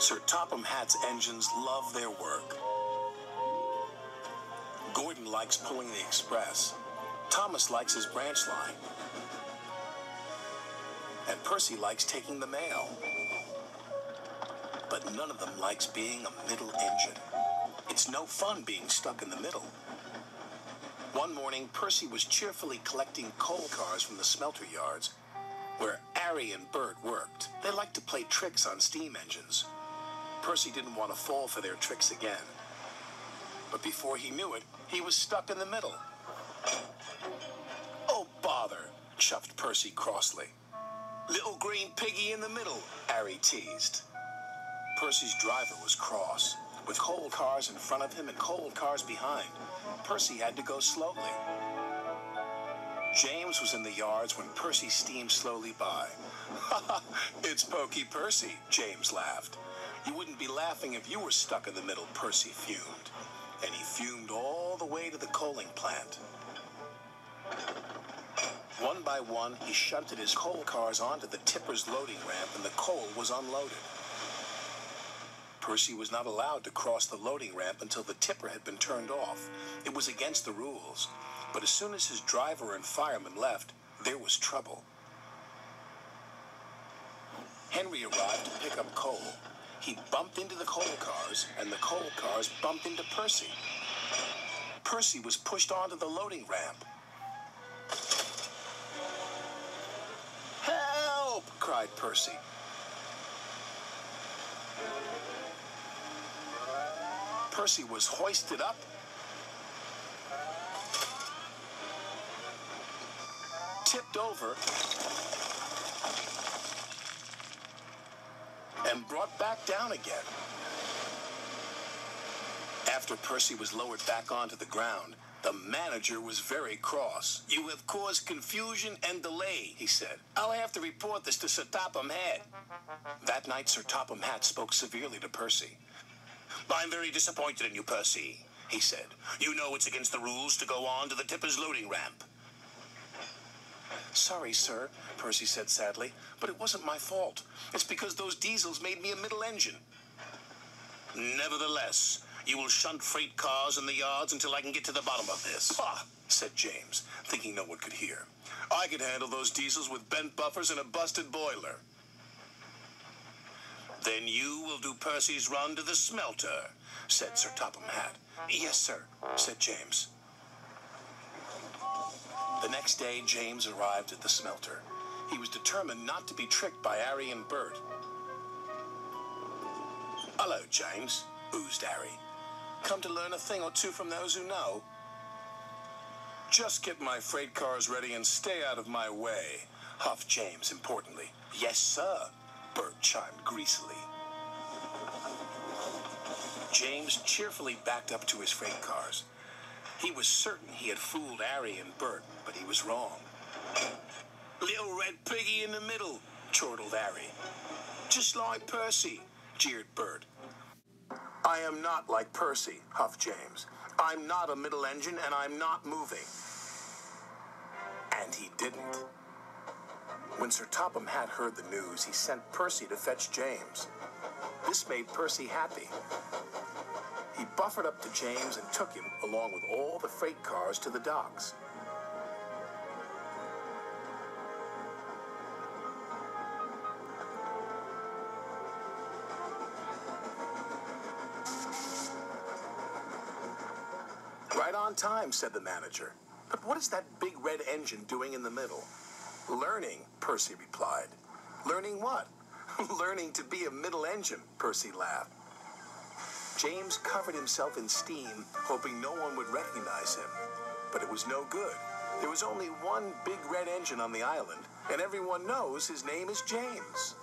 Sir Topham Hatt's engines love their work. Gordon likes pulling the express. Thomas likes his branch line. And Percy likes taking the mail. But none of them likes being a middle engine. It's no fun being stuck in the middle. One morning, Percy was cheerfully collecting coal cars from the smelter yards, where Harry and Bert worked. They liked to play tricks on steam engines. Percy didn't want to fall for their tricks again. But before he knew it, he was stuck in the middle. "Oh, bother," chuffed Percy crossly. "Little green piggy in the middle," Harry teased. Percy's driver was cross. With coal cars in front of him and coal cars behind, Percy had to go slowly. James was in the yards when Percy steamed slowly by. "Ha ha, it's Pokey Percy," James laughed. "You wouldn't be laughing if you were stuck in the middle," Percy fumed. And he fumed all the way to the coaling plant. One by one, he shunted his coal cars onto the tipper's loading ramp, and the coal was unloaded. Percy was not allowed to cross the loading ramp until the tipper had been turned off. It was against the rules. But as soon as his driver and fireman left, there was trouble. Henry arrived to pick up coal. He bumped into the coal cars, and the coal cars bumped into Percy. Percy was pushed onto the loading ramp. "Help!" cried Percy. Percy was hoisted up, tipped over, and brought back down again. After Percy was lowered back onto the ground, the manager was very cross. "You have caused confusion and delay," he said. "I'll have to report this to Sir Topham Hatt." That night, Sir Topham Hatt spoke severely to Percy. "I'm very disappointed in you, Percy," he said. "You know it's against the rules to go on to the tipper's loading ramp." "Sorry, sir," Percy said sadly, "but it wasn't my fault. It's because those diesels made me a middle engine." "Nevertheless, you will shunt freight cars in the yards until I can get to the bottom of this." "Ha!" said James, thinking no one could hear. "I could handle those diesels with bent buffers and a busted boiler." "Then you will do Percy's run to the smelter," said Sir Topham Hatt. "Yes, sir," said James. The next day, James arrived at the smelter. He was determined not to be tricked by Harry and Bert. "Hello, James," oozed Harry. "Come to learn a thing or two from those who know?" "Just get my freight cars ready and stay out of my way," huffed James importantly. "Yes, sir," Bert chimed greasily. James cheerfully backed up to his freight cars. He was certain he had fooled Harry and Bert, but he was wrong. "Little red piggy in the middle," chortled Harry. "Just like Percy," jeered Bert. "I am not like Percy," huffed James. "I'm not a middle engine, and I'm not moving." And he didn't. When Sir Topham Hatt heard the news, he sent Percy to fetch James. This made Percy happy. He buffered up to James and took him, along with all the freight cars, to the docks. "Right on time," said the manager. "But what is that big red engine doing in the middle?" "Learning," Percy replied. "Learning what?" "Learning to be a middle engine," Percy laughed. James covered himself in steam, hoping no one would recognize him. But it was no good. There was only one big red engine on the island, and everyone knows his name is James.